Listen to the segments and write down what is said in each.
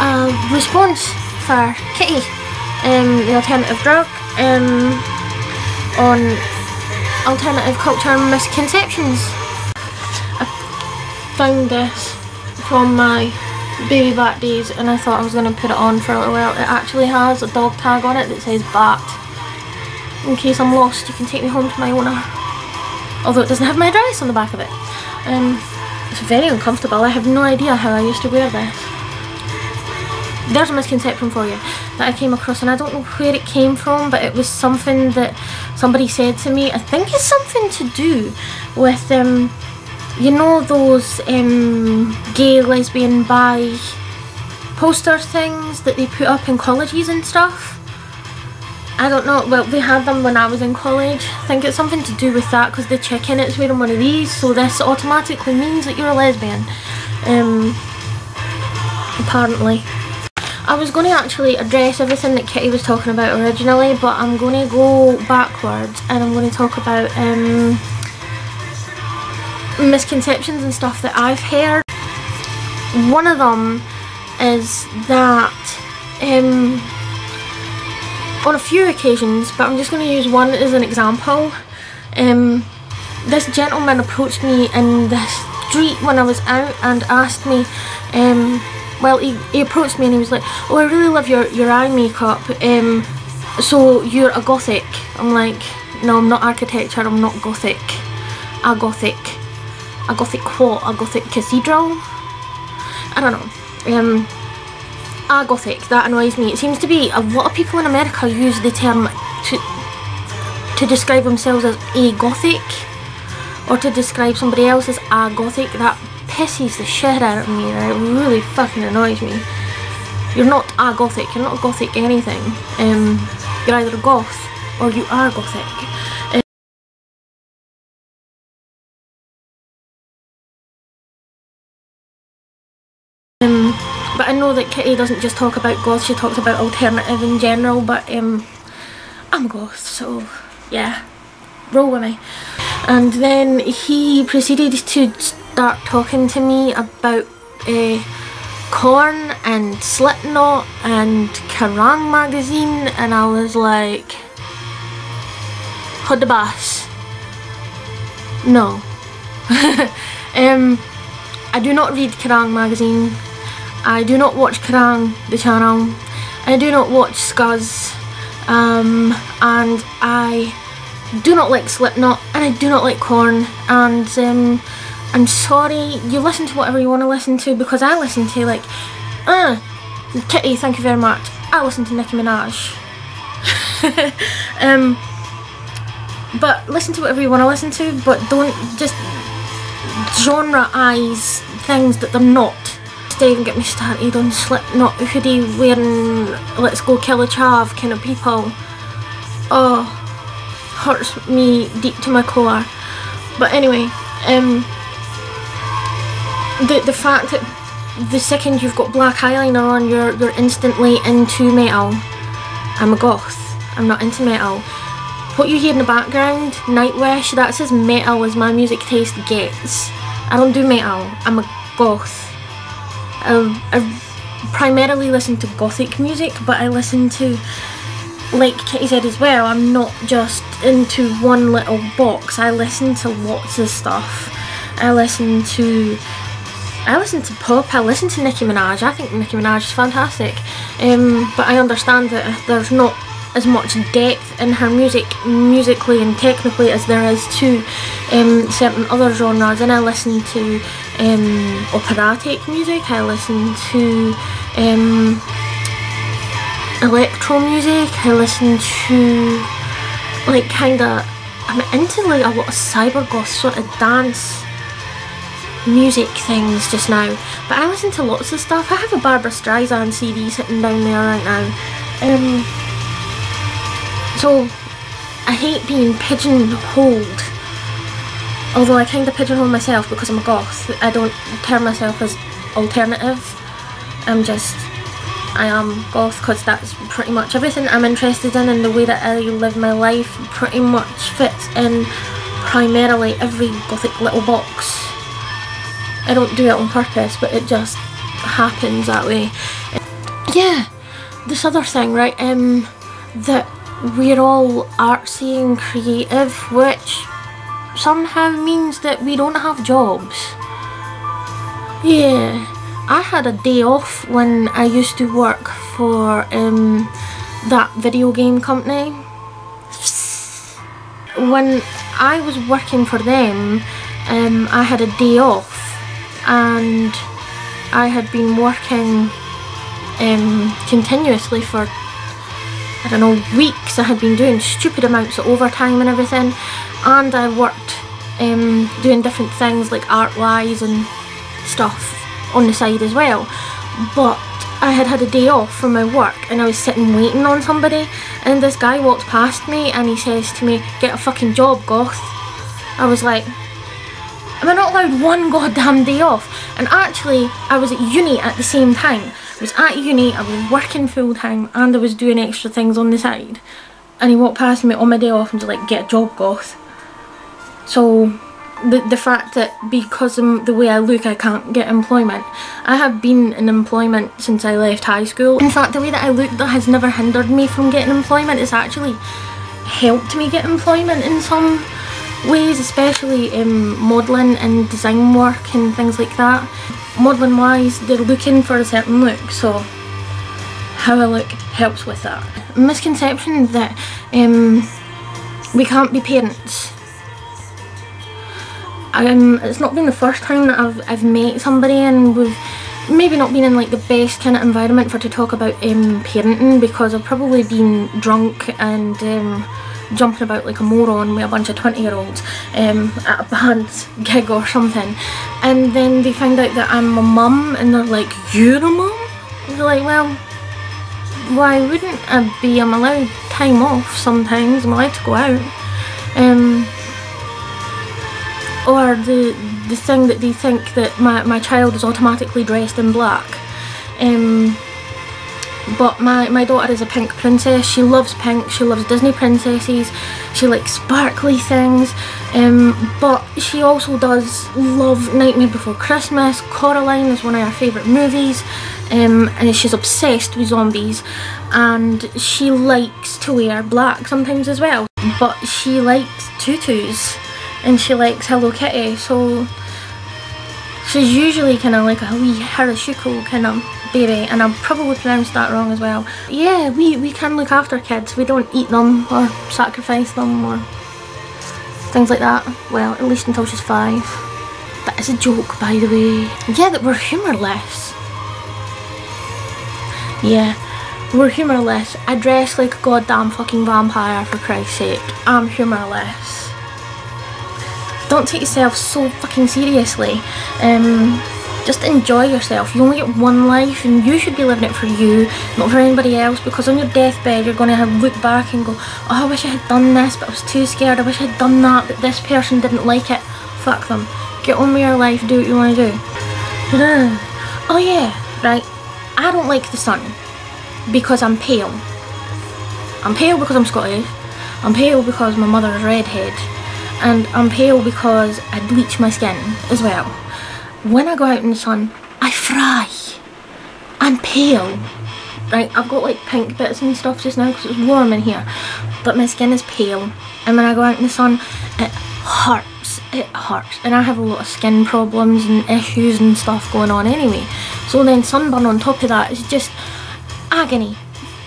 a response for Kitty, the alternative drug, on Alternative Culture Misconceptions. I found this from my baby back days and I thought I was going to put it on for a little while. It actually has a dog tag on it that says Bat. In case I'm lost, you can take me home to my owner. Although it doesn't have my address on the back of it. It's very uncomfortable. I have no idea how I used to wear this. There's a misconception for you that I came across, and I don't know where it came from, but it was something that somebody said to me. I think it's something to do with you know those gay, lesbian, bi poster things that they put up in colleges and stuff? I don't know, well, they had them when I was in college. I think it's something to do with that, because the chick in it's wearing one of these, so this automatically means that you're a lesbian. Apparently. I was going to actually address everything that Kitty was talking about originally, but I'm going to go backwards and I'm going to talk about misconceptions and stuff that I've heard. One of them is that on a few occasions, but I'm just going to use one as an example, this gentleman approached me in the street when I was out and asked me, well, he approached me and he was like, oh, I really love your eye makeup, so you're a gothic. I'm like, no, I'm not architecture, I'm not gothic. A gothic. A gothic what? A gothic cathedral? I don't know. A gothic, that annoys me. It seems to be a lot of people in America use the term to describe themselves as a gothic, or to describe somebody else as a gothic. That pisses the shit out of me. It really fucking annoys me. You're not a gothic. You're not gothic anything. You're either a goth or you are gothic. But I know that Kitty doesn't just talk about goth, she talks about alternative in general, but I'm goth, so yeah, roll with me. And then he proceeded to start talking to me about Korn and Slipknot and Kerrang magazine, and I was like, hold the bus. No. I do not read Kerrang magazine. I do not watch Kerrang, the channel. I do not watch Scuzz. And I do not like Slipknot, and I do not like Korn, and I'm sorry, you listen to whatever you want to listen to, because I listen to like, Kitty, thank you very much, I listen to Nicki Minaj. But listen to whatever you want to listen to, but don't just genre-ise things that they're not. Don't even get me started on Slipknot hoodie wearing let's go kill a chav kind of people. Oh, hurts me deep to my core. But anyway, the fact that the second you've got black eyeliner on, you're instantly into metal. I'm a goth. I'm not into metal. What you hear in the background, Nightwish, that's as metal as my music taste gets. I don't do metal. I'm a goth. I primarily listen to gothic music, but I listen to, like Kitty said as well, I'm not just into one little box. I listen to lots of stuff. I listen to pop, I listen to Nicki Minaj. I think Nicki Minaj is fantastic. But I understand that there's not as much depth in her music, musically and technically, as there is to certain other genres. And I listen to operatic music, I listen to electro music, I listen to like I'm into like a lot of cybergoth sort of dance music things just now. But I listen to lots of stuff. I have a Barbara Streisand CD sitting down there right now. So I hate being pigeonholed. Although I kind of pigeonhole myself because I'm a goth. I don't term myself as alternative. I am goth because that's pretty much everything I'm interested in, and the way that I live my life pretty much fits in primarily every gothic little box. I don't do it on purpose, but it just happens that way. yeah, this other thing, right, that we're all artsy and creative, which somehow means that we don't have jobs. Yeah, I had a day off when I used to work for that video game company. When I was working for them, I had a day off, and I had been working continuously for, I don't know, weeks. I had been doing stupid amounts of overtime and everything, and I worked doing different things like art-wise and stuff on the side as well. But I had had a day off from my work, and I was sitting waiting on somebody, and this guy walked past me and he says to me, "Get a fucking job, goth." I was like, am I not allowed one goddamn day off? And actually, I was at uni at the same time. I was at uni, I was working full time, and I was doing extra things on the side. And he walked past me on my day off and was like, "Get a job, goth." So the fact that because of the way I look I can't get employment. I have been in employment since I left high school. In fact, the way that I look, that has never hindered me from getting employment. It's actually helped me get employment in some ways, especially modelling and design work and things like that. Modelling wise, they're looking for a certain look, so how I look helps with that. Misconception that we can't be parents. It's not been the first time that I've met somebody and we've maybe not been in like the best kind of environment for to talk about parenting, because I've probably been drunk and jumping about like a moron with a bunch of 20-year-olds at a band's gig or something, and then they find out that I'm a mum and they're like, "You're a mum?" And they're like, well, why wouldn't I be? I'm allowed time off sometimes, I'm allowed to go out. Or the thing that they think that my child is automatically dressed in black. But my daughter is a pink princess. She loves pink, she loves Disney princesses, she likes sparkly things, but she also does love Nightmare Before Christmas. Coraline is one of her favourite movies, and she's obsessed with zombies, and she likes to wear black sometimes as well, but she likes tutus and she likes Hello Kitty, so she's usually kind of like a wee Harashuko kind of baby, and I probably pronounced that wrong as well. Yeah, we can look after kids. We don't eat them or sacrifice them or things like that. Well, at least until she's 5. That is a joke, by the way. Yeah, that we're humourless. Yeah, we're humourless. I dress like a goddamn fucking vampire, for Christ's sake. I'm humourless. Don't take yourself so fucking seriously. Just enjoy yourself. You only get one life and you should be living it for you, not for anybody else, because on your deathbed you're going to look back and go, "Oh, I wish I had done this, but I was too scared. I wish I had done that, but this person didn't like it." Fuck them. Get on with your life, do what you want to do. Oh yeah, right. I don't like the sun because I'm pale. I'm pale because I'm Scottish. I'm pale because my mother is redhead. And I'm pale because I bleach my skin as well. When I go out in the sun, I fry. I'm pale. Right, I've got like pink bits and stuff just now because it's warm in here, but my skin is pale, and when I go out in the sun, it hurts. It hurts, and I have a lot of skin problems and issues and stuff going on anyway. So then sunburn on top of that is just agony.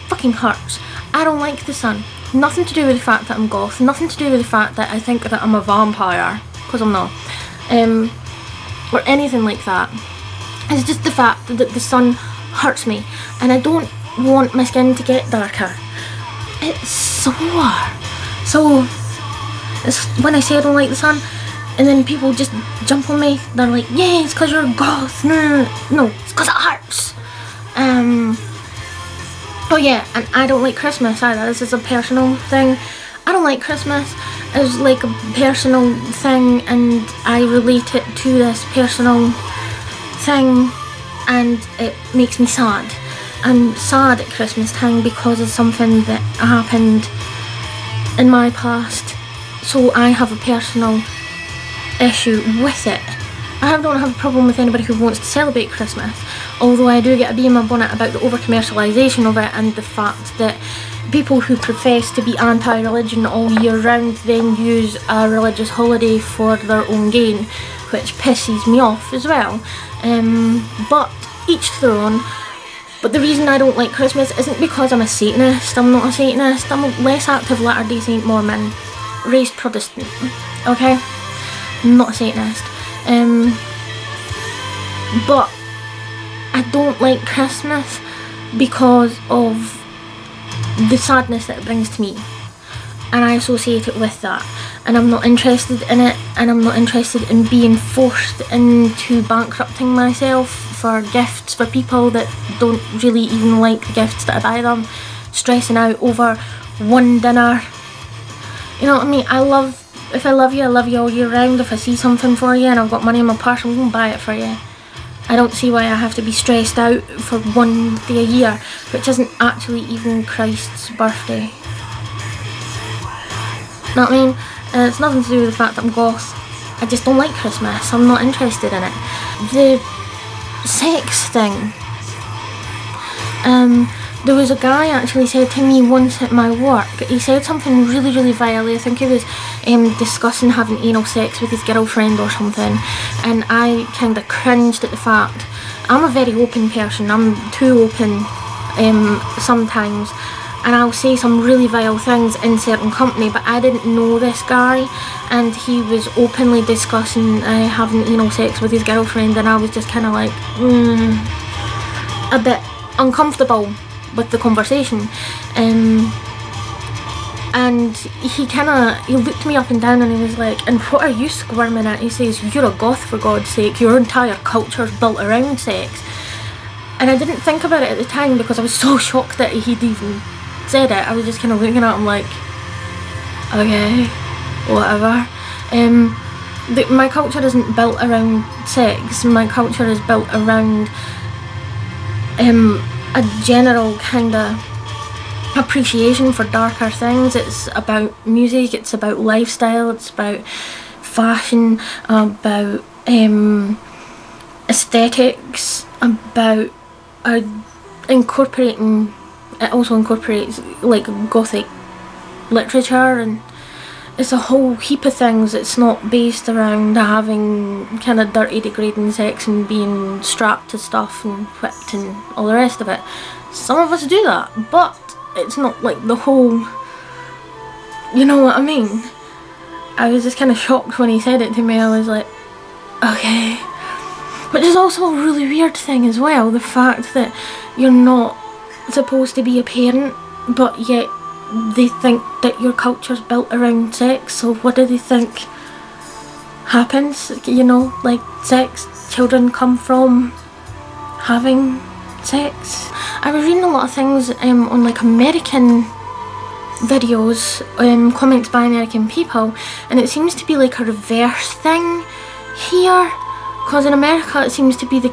Fucking hurts. I don't like the sun. Nothing to do with the fact that I'm goth, nothing to do with the fact that I think that I'm a vampire, because I'm not, or anything like that. It's just the fact that the sun hurts me, and I don't want my skin to get darker. It's sore. So, it's when I say I don't like the sun, and then people just jump on me, they're like, "Yeah, it's because you're a goth." No, it's because it hurts. Oh yeah, and I don't like Christmas either. This is a personal thing. I don't like Christmas. It's like a personal thing, and I relate it to this personal thing, and it makes me sad. I'm sad at Christmas time because of something that happened in my past, so I have a personal issue with it. I don't have a problem with anybody who wants to celebrate Christmas. although I do get a bee in my bonnet about the over-commercialisation of it and the fact that people who profess to be anti-religion all year round then use a religious holiday for their own gain, which pisses me off as well. But each to their own. But the reason I don't like Christmas isn't because I'm a Satanist. I'm not a Satanist. I'm a less active Latter-day Saint Mormon, raised Protestant, okay? I'm not a Satanist. But I don't like Christmas because of the sadness that it brings to me, and I associate it with that, and I'm not interested in it, and I'm not interested in being forced into bankrupting myself for gifts for people that don't really even like the gifts that I buy them, stressing out over one dinner. You know what I mean? If I love you all year round. If I see something for you and I've got money in my purse, I'm going to buy it for you. I don't see why I have to be stressed out for one day a year, which isn't actually even Christ's birthday. Know what I mean? And it's nothing to do with the fact that I'm goth. I just don't like Christmas. I'm not interested in it. The sex thing. There was a guy actually said to me once at my work, he said something really, really vile. I think he was discussing having anal sex with his girlfriend or something, and I kind of cringed at the fact. I'm a very open person. I'm too open sometimes, and I'll say some really vile things in certain company, but I didn't know this guy, and he was openly discussing having anal sex with his girlfriend, and I was just kind of like a bit uncomfortable with the conversation, and he looked me up and down and he was like, and what are you squirming at? He says, you're a goth, for God's sake, your entire culture's built around sex. And I didn't think about it at the time because I was so shocked that he'd even said it. I was just kind of looking at him like, okay, whatever. My culture isn't built around sex. My culture is built around a general kind of appreciation for darker things. It's about music, it's about lifestyle, it's about fashion, about aesthetics, about incorporating, it also incorporates like gothic literature, and it's a whole heap of things. It's not based around having kind of dirty, degrading sex and being strapped to stuff and whipped and all the rest of it. Some of us do that, but it's not like the whole, you know what I mean? I was just kind of shocked when he said it to me. I was like, okay. Which is also a really weird thing as well, the fact that you're not supposed to be a parent, but yet they think that your culture's built around sex. So what do they think happens? You know, like sex, children come from having sex. I was reading a lot of things on like American videos, comments by American people, and it seems to be like a reverse thing here. Because in America it seems to be the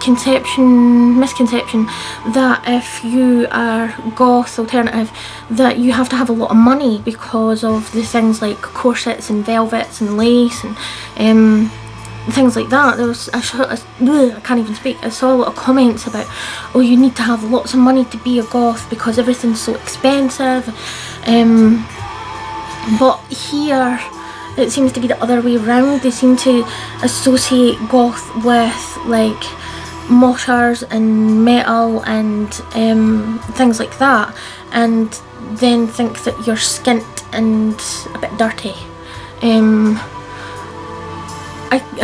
misconception that if you are goth, alternative, that you have to have a lot of money because of the things like corsets and velvets and lace and things like that. There was, I can't even speak, I saw a lot of comments about, oh, you need to have lots of money to be a goth because everything's so expensive. But here it seems to be the other way around. They seem to associate goth with like moshers and metal and things like that, and then think that you're skint and a bit dirty.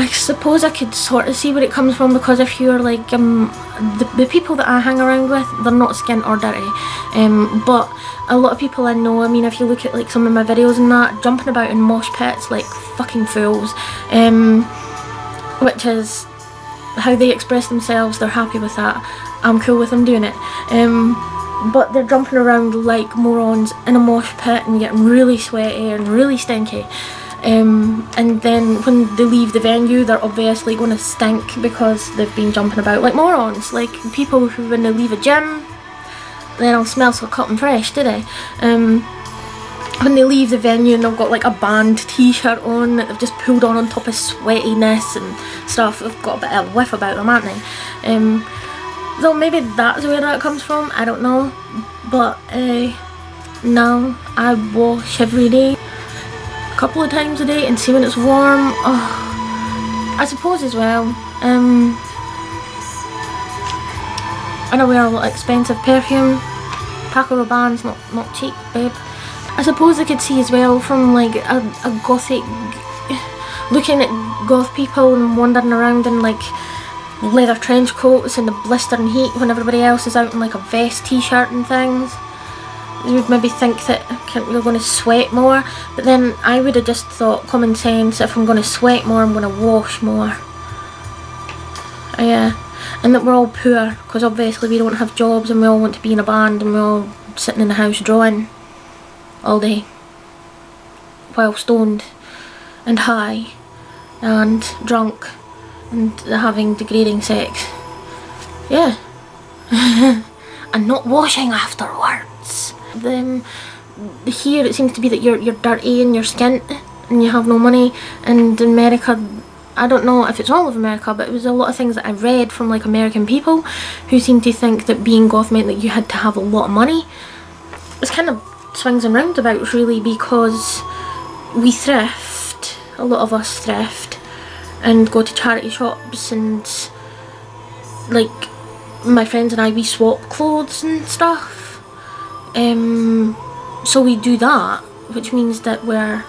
I suppose I could sort of see where it comes from, because if you're like the people that I hang around with, they're not skint or dirty, but a lot of people I know, I mean, if you look at like some of my videos and that, jumping about in mosh pits like fucking fools, which is how they express themselves. They're happy with that. I'm cool with them doing it. But they're jumping around like morons in a mosh pit and getting really sweaty and really stinky. And then when they leave the venue, they're obviously going to stink because they've been jumping about like morons. Like people who, when they leave a gym, they don't smell so cotton fresh, do they? When they leave the venue and they've got like a band t-shirt on that they've just pulled on top of sweatiness and stuff, they've got a bit of a whiff about them, aren't they? So maybe that's where that comes from, I don't know. But now I wash every day, a couple of times a day, and see when it's warm. Oh, I suppose as well, and I wear a lot of expensive perfume. Paco Rabanne's not cheap, babe. I suppose I could see as well from like a gothic, looking at goth people and wandering around in like leather trench coats in the blistering heat when everybody else is out in like a vest, t-shirt and things. You would maybe think that you're going to sweat more, but then I would have just thought common sense, if I'm going to sweat more I'm going to wash more. Yeah, and that we're all poor because obviously we don't have jobs and we all want to be in a band and we're all sitting in the house drawing all day while stoned and high and drunk and having degrading sex. Yeah. And not washing afterwards. Then here it seems to be that you're dirty and you're skint and you have no money, and in America, I don't know if it's all of America, but it was a lot of things that I read from like American people who seemed to think that being goth meant that you had to have a lot of money. It's kind of swings and roundabouts really, because we thrift, a lot of us thrift and go to charity shops, and like my friends and I, we swap clothes and stuff. So we do that, which means that we're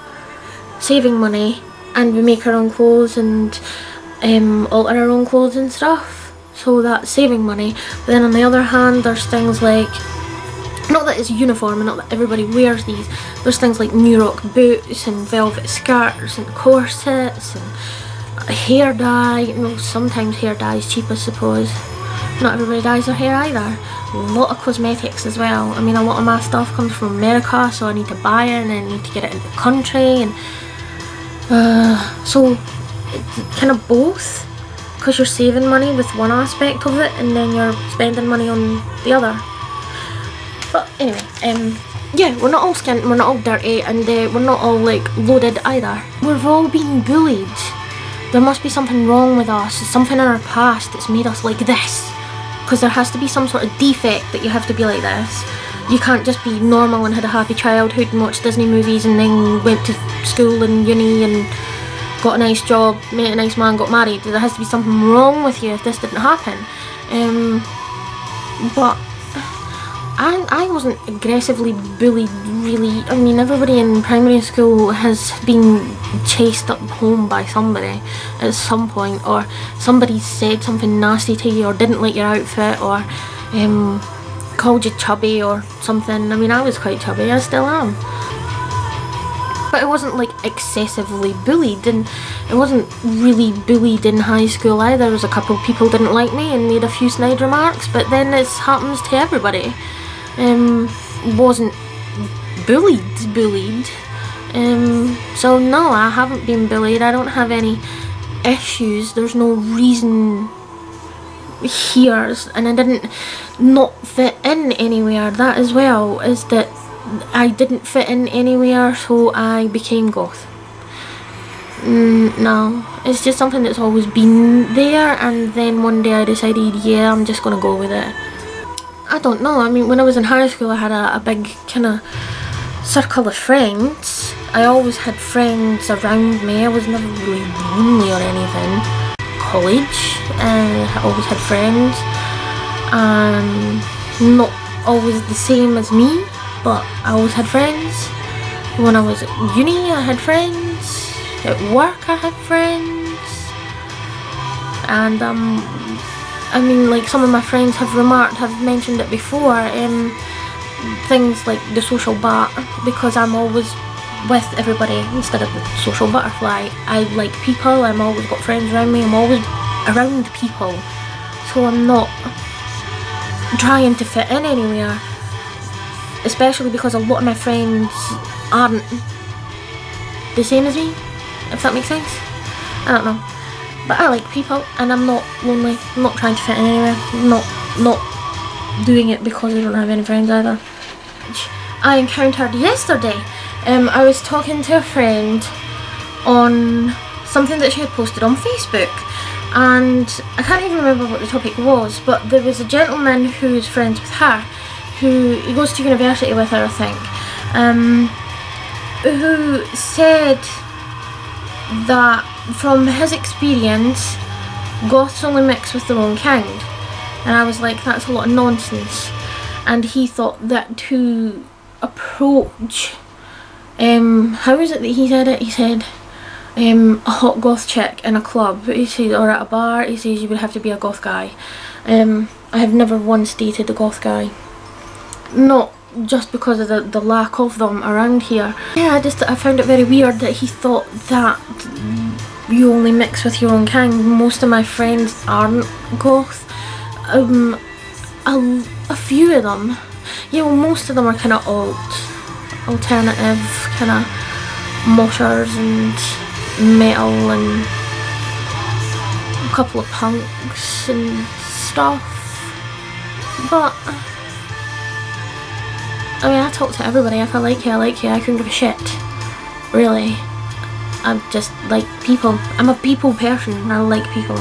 saving money and we make our own clothes and alter our own clothes and stuff. So that's saving money. But then on the other hand, there's things like, not that it's uniform and not that everybody wears these, there's things like New Rock boots and velvet skirts and corsets and hair dye. Well, sometimes hair dye is cheap, I suppose. Not everybody dyes their hair either. A lot of cosmetics as well. I mean, a lot of my stuff comes from America, so I need to buy it and I need to get it into the country, and so it's kind of both, because you're saving money with one aspect of it and then you're spending money on the other. But anyway, yeah, we're not all skint, we're not all dirty, and we're not all like loaded either. We've all been bullied. There must be something wrong with us, something in our past that's made us like this. Because there has to be some sort of defect that you have to be like this. You can't just be normal and had a happy childhood and watched Disney movies and then went to school and uni and got a nice job, met a nice man, got married. There has to be something wrong with you if this didn't happen. But I wasn't aggressively bullied really. I mean, everybody in primary school has been chased up home by somebody at some point, or somebody said something nasty to you or didn't like your outfit, or called you chubby or something. I mean, I was quite chubby, I still am. But I wasn't like excessively bullied, and I wasn't really bullied in high school either. There was a couple of people didn't like me and made a few snide remarks, but then it happens to everybody. Wasn't bullied. So no, I haven't been bullied. I don't have any issues. There's no reason here, and I didn't not fit in anywhere. That as well, is that I didn't fit in anywhere, so I became goth. No, it's just something that's always been there, and then one day I decided, yeah, I'm just gonna go with it. I don't know, I mean, when I was in high school I had a big kind of circle of friends. I always had friends around me. I was never really lonely or anything. College, I always had friends. Not always the same as me, but I always had friends. When I was at uni I had friends. At work I had friends. And I mean, like, some of my friends have mentioned it before, things like the social bat, because I'm always with everybody instead of the social butterfly. I like people, I'm always got friends around me, I'm always around people, so I'm not trying to fit in anywhere, especially because a lot of my friends aren't the same as me, if that makes sense. I don't know. But I like people, and I'm not lonely. I'm not trying to fit in anywhere. I'm not doing it because I don't have any friends either. Which I encountered yesterday. I was talking to a friend on something that she had posted on Facebook, and I can't even remember what the topic was, but there was a gentleman who is friends with her, who he goes to university with her, I think, who said that from his experience, goths only mix with their own kind. And I was like, that's a lot of nonsense. And he thought that to approach, how is it that he said it? He said, a hot goth chick in a club, he said, or at a bar, he says you would have to be a goth guy. I have never once dated a goth guy. Not just because of the lack of them around here. Yeah, I found it very weird that he thought that you only mix with your own kind. Most of my friends aren't goth. A few of them, yeah, well, most of them are kind of alternative, kind of moshers and metal, and a couple of punks and stuff. But I mean, I talk to everybody. If I like you, I like you. I couldn't give a shit, really. I just like people. I'm a people person. I like people.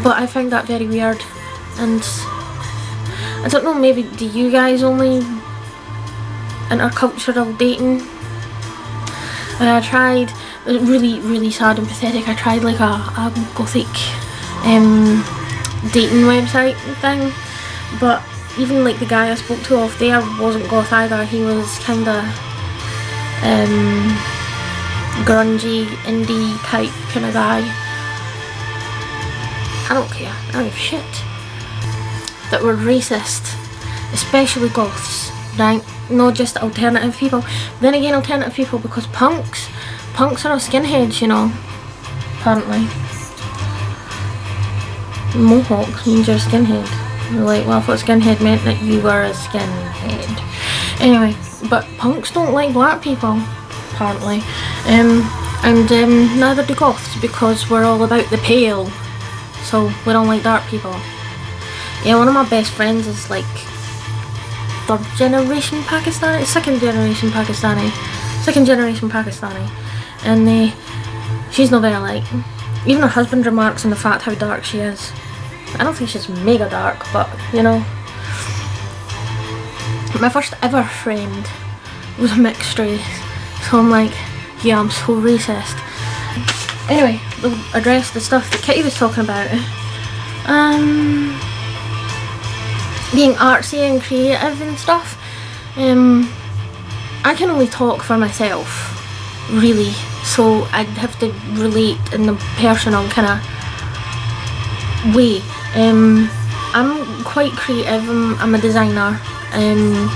But I find that very weird, and I don't know, maybe do you guys only intercultural dating? I tried, really sad and pathetic, I tried like a gothic dating website thing, but even like the guy I spoke to off there wasn't goth either. He was kinda grungy, indie type kind of guy. I don't care, I don't give a shit that we're racist, especially goths, right? Not just alternative people. Then again, alternative people, because punks are skinheads, you know, apparently. Mohawks means you're a skinhead. You're like, well, I thought skinhead meant that you were a skinhead. Anyway, but punks don't like black people, apparently. And neither do goths, because we're all about the pale. So we don't like dark people. Yeah, one of my best friends is like third generation Pakistani, second generation Pakistani, and she's not very light. Even her husband remarks on the fact how dark she is. I don't think she's mega dark, but you know. My first ever friend was a mixed race, so I'm like, yeah, I'm so racist. Anyway, we'll address the stuff that Kitty was talking about. Being artsy and creative and stuff. I can only talk for myself, really, so I'd have to relate in the personal kind of way. I'm quite creative. I'm a designer, and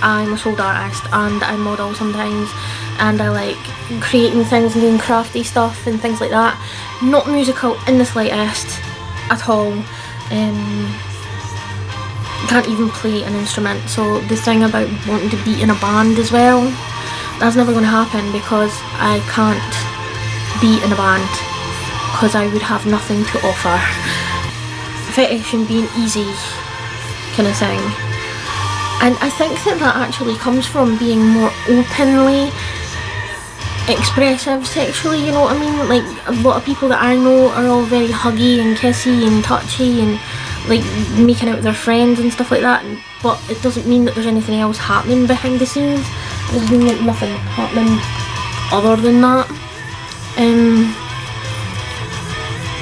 I'm a sold artist, and I model sometimes, and I like creating things and doing crafty stuff and things like that. Not musical in the slightest at all. Can't even play an instrument, so the thing about wanting to be in a band as well, that's never going to happen, because I can't be in a band, because I would have nothing to offer. Fetish and being easy kind of thing. And I think that actually comes from being more openly expressive sexually, you know what I mean? Like, a lot of people that I know are all very huggy and kissy and touchy and like making out with their friends and stuff like that, but it doesn't mean that there's anything else happening behind the scenes. It doesn't mean that nothing happening other than that.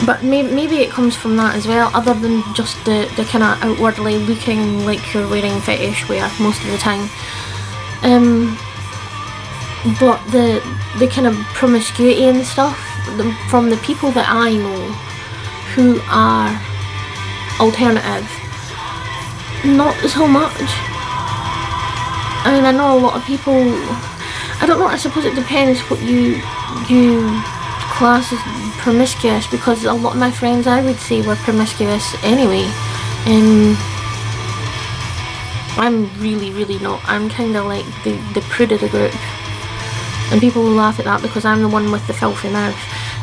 But maybe it comes from that as well, other than just the kind of outwardly looking like you're wearing fetish wear most of the time. But the kind of promiscuity and stuff from the people that I know who are alternative, not so much. I mean, I know a lot of people, I don't know, I suppose it depends what you class as promiscuous, because a lot of my friends I would say were promiscuous anyway. I'm really not. I'm kind of like the prude of the group, and people will laugh at that because I'm the one with the filthy mouth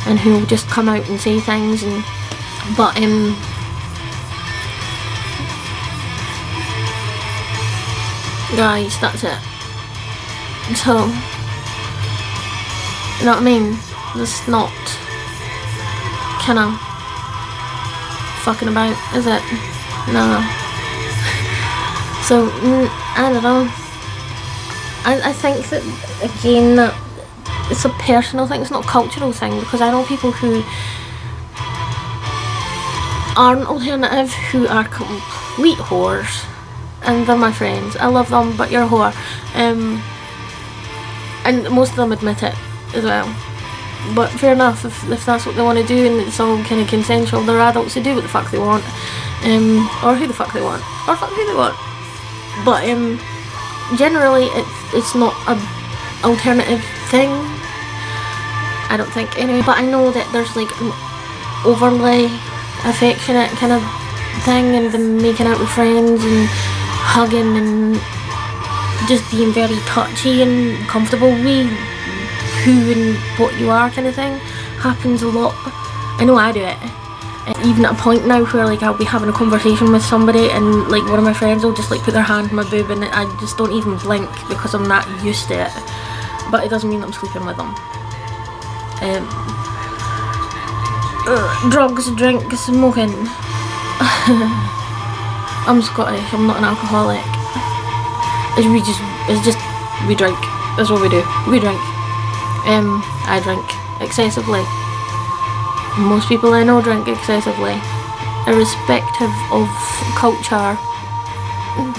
and who'll just come out and say things, and but guys, that's it. So, you know what I mean? Let's not kind of fucking about, is it? No. So, I don't know. I think that, again, that it's a personal thing, it's not a cultural thing, because I know people who aren't alternative who are complete whores, and they're my friends. I love them, but you're a whore. And most of them admit it as well. But fair enough, if that's what they want to do and it's all kind of consensual, they're adults to do what the fuck they want, or who the fuck they want, or fuck who they want. But generally it's not a alternative thing, I don't think, anyway. But I know that there's like an overly affectionate kind of thing, and them making out with friends and hugging and just being very touchy and comfortable with who and what you are kind of thing happens a lot. I know I do it. And even at a point now where like I'll be having a conversation with somebody and like one of my friends will just like put their hand on my boob and I just don't even blink because I'm not used to it. But it doesn't mean that I'm sleeping with them. Drugs, drink, smoking. I'm Scottish, I'm not an alcoholic. We drink. That's what we do. We drink. I drink excessively. Most people I know drink excessively. Irrespective of culture,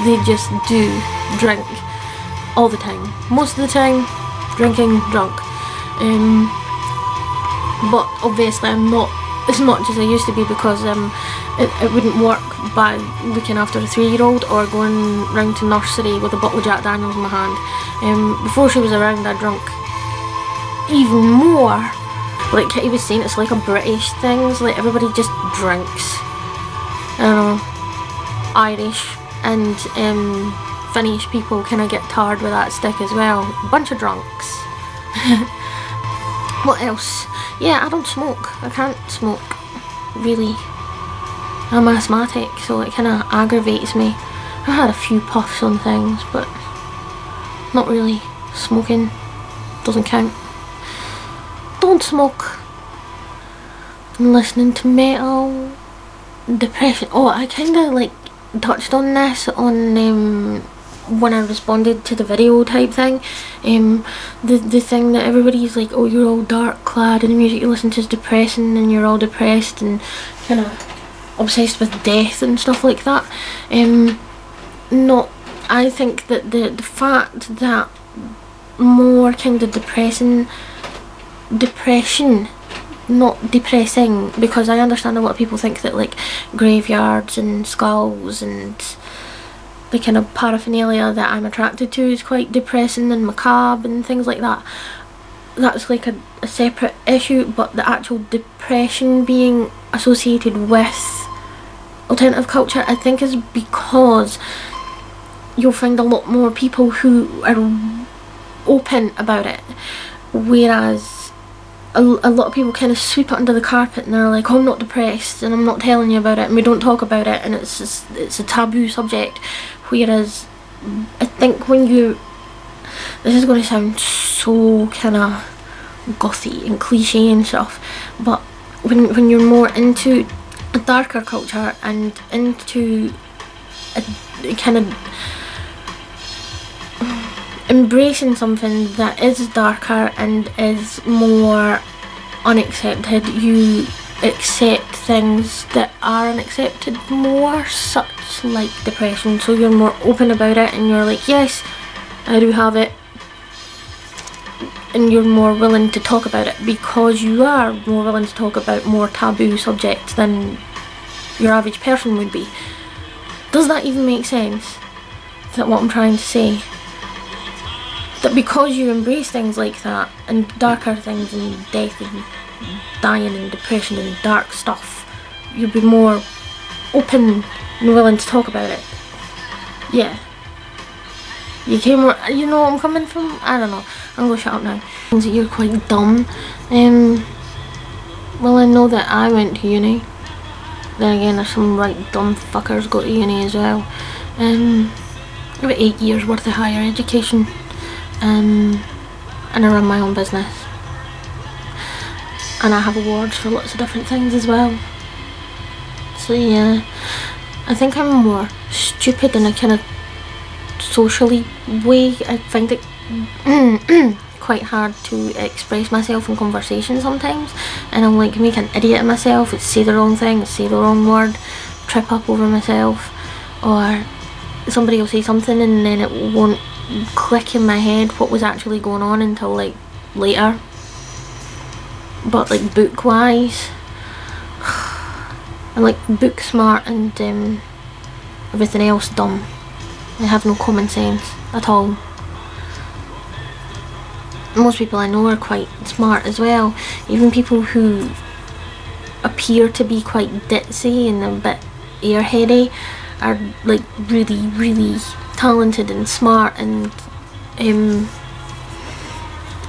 they just do drink all the time. Most of the time, drinking, drunk. But obviously I'm not as much as I used to be, because it wouldn't work by looking after a 3-year-old or going round to nursery with a bottle of Jack Daniels in my hand. Before she was around, I drunk even more. Like Kitty was saying, it's like a British thing, it's like everybody just drinks. I don't know, Irish and Finnish people kind of get tarred with that stick as well. Bunch of drunks. What else? Yeah, I don't smoke. I can't smoke, really. I'm asthmatic, so it kind of aggravates me. I've had a few puffs on things, but not really. Smoking doesn't count. Don't smoke. I'm listening to metal. Depression. Oh, I kind of like touched on this on when I responded to the video type thing. The thing that everybody's like, oh, you're all dark clad and the music you listen to is depressing and you're all depressed and kind of obsessed with death and stuff like that. No, I think that the fact that more kind of depression, not depressing, because I understand a lot of people think that like graveyards and skulls and the kind of paraphernalia that I'm attracted to is quite depressing and macabre and things like that. That's like a separate issue, but the actual depression being associated with alternative culture, I think, is because you'll find a lot more people who are open about it, whereas a lot of people kind of sweep it under the carpet and they're like, oh, I'm not depressed and I'm not telling you about it and we don't talk about it, and it's a taboo subject. Whereas I think when you, this is going to sound so kind of gothy and cliche and stuff, but when you're more into a darker culture and into a kind of embracing something that is darker and is more unaccepted, you accept things that are unaccepted more, such like depression. So you're more open about it and you're like, yes, I do have it, and you're more willing to talk about it because you are more willing to talk about more taboo subjects than your average person would be. Does that even make sense? Is that what I'm trying to say? That because you embrace things like that and darker things and death and dying and depression and dark stuff, you'll be more open and willing to talk about it. Yeah. You came, you know where I'm coming from? I don't know. I'm gonna shut up now. Means that you're quite dumb. Well, I know that I went to uni. Then again, there's some right dumb fuckers go to uni as well. About 8 years worth of higher education. And I run my own business. and I have awards for lots of different things as well. So yeah, I think I'm more stupid in a kind of socially way. I find it quite hard to express myself in conversation sometimes, and I'll like make an idiot of myself, say the wrong thing, say the wrong word, trip up over myself, or somebody will say something and then it won't click in my head what was actually going on until like later. But like book wise, I'm like book smart and everything else dumb. I have no common sense at all. Most people I know are quite smart as well. Even people who appear to be quite ditzy and a bit airheady are like really, really talented and smart and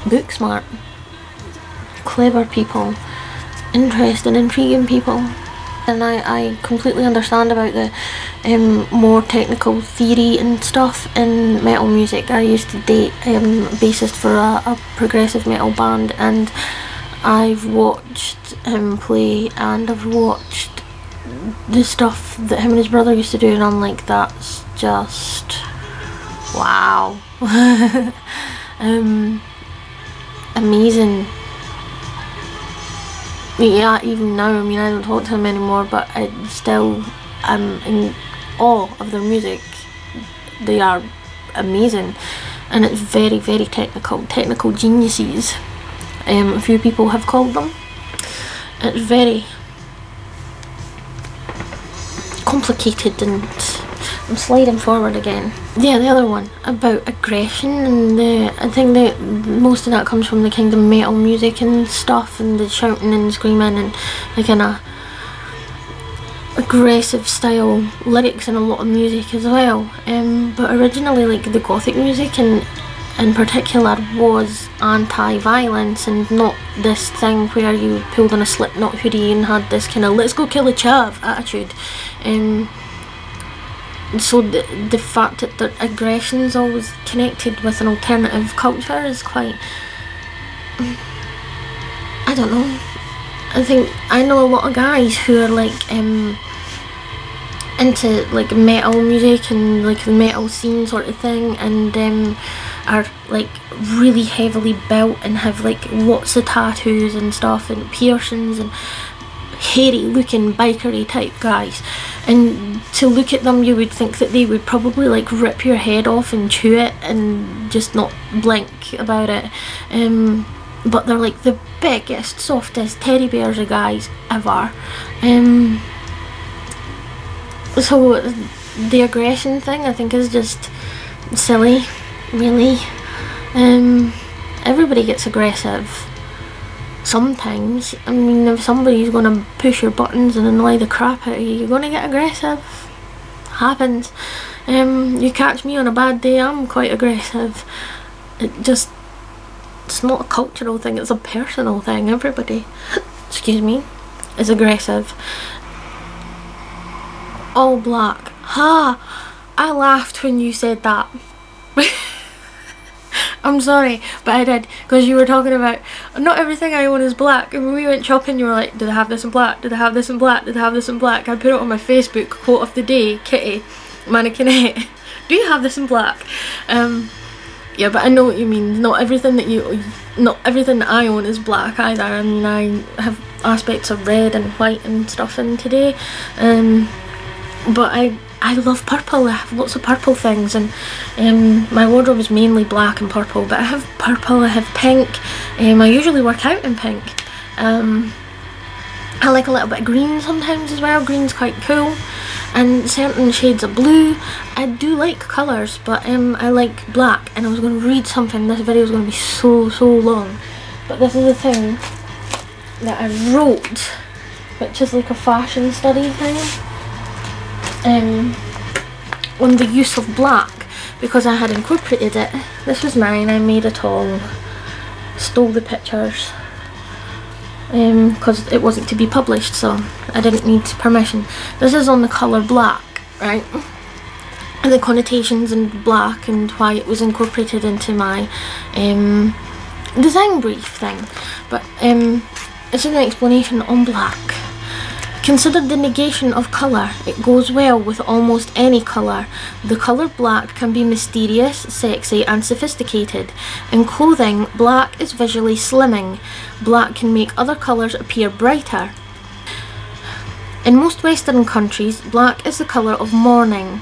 book smart. Clever people, interesting, intriguing people. And I completely understand about the more technical theory and stuff in metal music. I used to date a bassist for a progressive metal band, and I've watched him play and I've watched the stuff that him and his brother used to do, and I'm like, that's just wow. Amazing. Yeah, even now, I mean, I don't talk to him anymore, but I still am in awe of their music. They are amazing, and it's very, very technical geniuses. A few people have called them. It's very complicated, and I'm sliding forward again. Yeah, the other one about aggression, and I think that most of that comes from the kind of metal music and stuff, and the shouting and screaming and the kind of aggressive style lyrics in a lot of music as well. But originally, like the gothic music and in particular was anti-violence, and not this thing where you pulled on a Slipknot hoodie and had this kind of let's go kill a chav attitude. So the fact that the aggression is always connected with an alternative culture is quite, I don't know. I think I know a lot of guys who are like into like metal music and like the metal scene sort of thing, and are like really heavily built and have like lots of tattoos and stuff and piercings and hairy looking bikery type guys, and to look at them you would think that they would probably like rip your head off and chew it and just not blink about it. But they're like the biggest, softest teddy bears of guys ever. So the aggression thing I think is just silly, really. Everybody gets aggressive sometimes. I mean, if somebody's gonna push your buttons and annoy the crap out of you, you're gonna get aggressive. Happens. You catch me on a bad day, I'm quite aggressive. It's not a cultural thing, it's a personal thing. Everybody, excuse me, is aggressive. All black. Ha! I laughed when you said that. I'm sorry, but I did, because you were talking about not everything I own is black, and when we went shopping you were like, do they have this in black, do they have this in black, do they have this in black? I put it on my Facebook, quote of the day, Kitty, mannequinette, do you have this in black? Yeah, but I know what you mean. Not everything that I own is black either. I mean, I have aspects of red and white and stuff in today, but I love purple. I have lots of purple things, and my wardrobe is mainly black and purple, but I have purple, I have pink. I usually work out in pink. I like a little bit of green sometimes as well. Green's quite cool, and certain shades of blue. I do like colours, but I like black. And I was going to read something. This video is going to be so long, but this is the thing that I wrote, which is like a fashion study thing. On the use of black, because I had incorporated it. This was mine, I made it all, stole the pictures, because it wasn't to be published, so I didn't need permission. This is on the colour black, right? And the connotations in black and why it was incorporated into my design brief thing. But This is an explanation on black. Considered the negation of colour, it goes well with almost any colour. The colour black can be mysterious, sexy and sophisticated. In clothing, black is visually slimming. Black can make other colours appear brighter. In most Western countries, black is the colour of mourning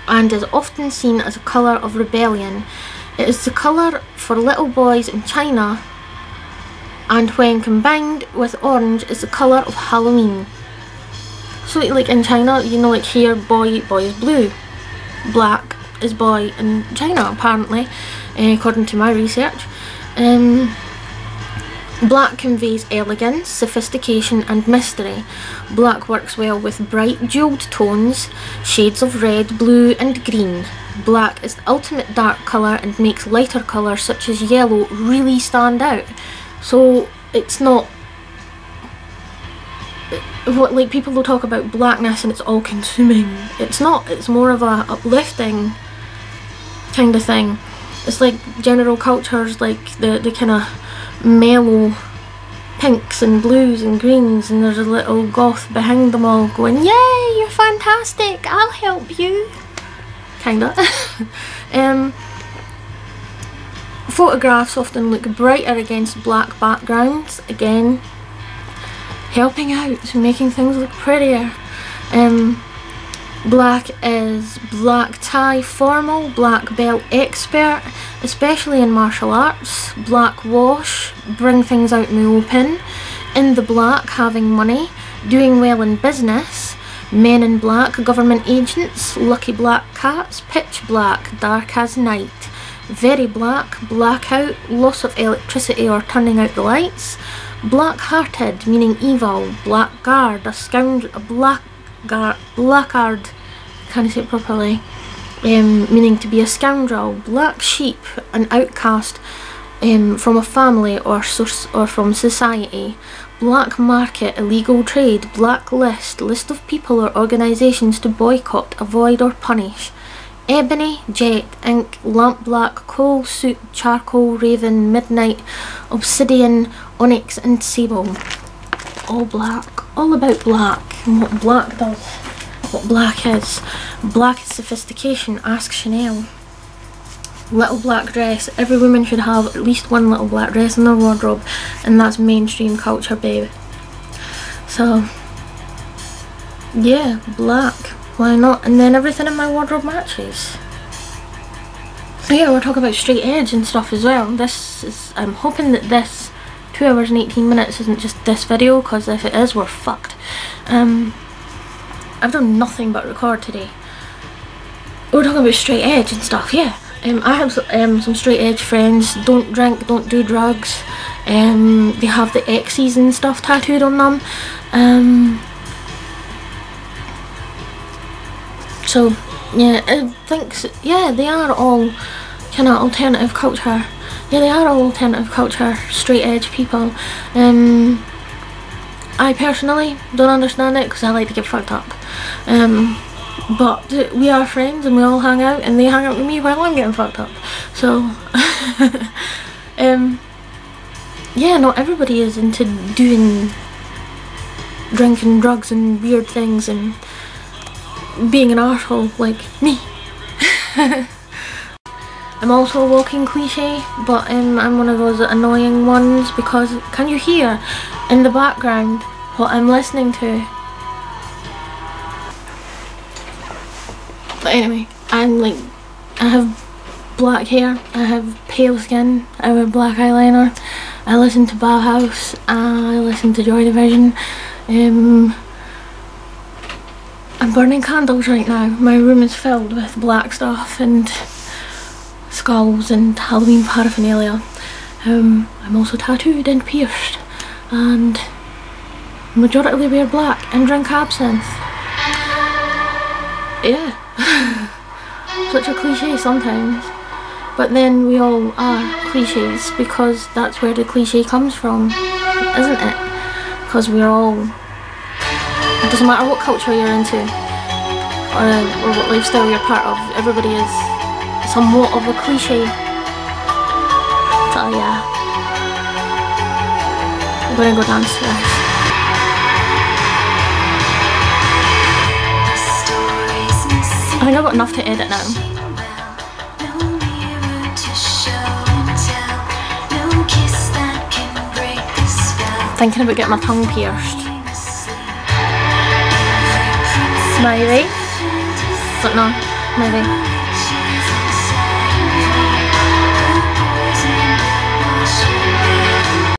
and is often seen as a colour of rebellion. It is the colour for little boys in China, and when combined with orange is the colour of Halloween. So like in China, you know, like here boy is blue, black is boy in China apparently, according to my research. Black conveys elegance, sophistication and mystery. Black works well with bright jewelled tones, shades of red, blue and green. Black is the ultimate dark colour and makes lighter colours such as yellow really stand out. So it's not what, like, people will talk about blackness and it's all consuming. It's not, it's more of a uplifting kind of thing. It's like general cultures, like the kind of mellow pinks and blues and greens, and there's a little goth behind them all going, yay, you're fantastic, I'll help you, kinda. Photographs often look brighter against black backgrounds, again helping out, making things look prettier. Black is black tie formal, black belt expert, especially in martial arts. Black wash, bring things out in the open. In the black, having money, doing well in business. Men in black, government agents, lucky black cats. Pitch black, dark as night. Very black, blackout, loss of electricity or turning out the lights. Black-hearted, meaning evil. Blackguard, a scoundrel, a blackguard, can't say it properly, meaning to be a scoundrel. Black sheep, an outcast from a family or from society. Black market, illegal trade. Blacklist, list of people or organisations to boycott, avoid or punish. Ebony, jet, ink, lamp black, coal, soot, charcoal, raven, midnight, obsidian, onyx and sable. All black, all about black and what black does, what black is. Black is sophistication, ask Chanel. Little black dress, every woman should have at least one little black dress in their wardrobe, and that's mainstream culture, babe. So yeah, black. Why not? And then everything in my wardrobe matches. So yeah, we're talking about straight edge and stuff as well. This is, I'm hoping that this 2 hours and 18 minutes isn't just this video, because if it is, we're fucked. I've done nothing but record today. We're talking about straight edge and stuff, yeah. I have some straight edge friends, don't drink, don't do drugs. They have the X's and stuff tattooed on them. So yeah, I think, yeah, they are all kind of alternative culture. Yeah, they are all alternative culture, straight edge people. I personally don't understand it because I like to get fucked up. But we are friends and we all hang out, and they hang out with me while I'm getting fucked up. So yeah, not everybody is into doing drinking, drugs and weird things and being an arsehole like me. I'm also a walking cliche, but I'm one of those annoying ones, because can you hear in the background what I'm listening to? But anyway, I have black hair, I have pale skin, I wear black eyeliner, I listen to Bauhaus, I listen to Joy Division. I'm burning candles right now. My room is filled with black stuff and skulls and Halloween paraphernalia. I'm also tattooed and pierced, and majority wear black and drink absinthe. Yeah. Such a cliche sometimes, but then we all are cliches, because that's where the cliche comes from, isn't it? Because we're all, it doesn't matter what culture you're into or what lifestyle you're part of, everybody is somewhat of a cliche. So yeah, gonna go dance to this. I think I've got enough to edit now. Thinking about getting my tongue pierced. Maybe. But no, maybe.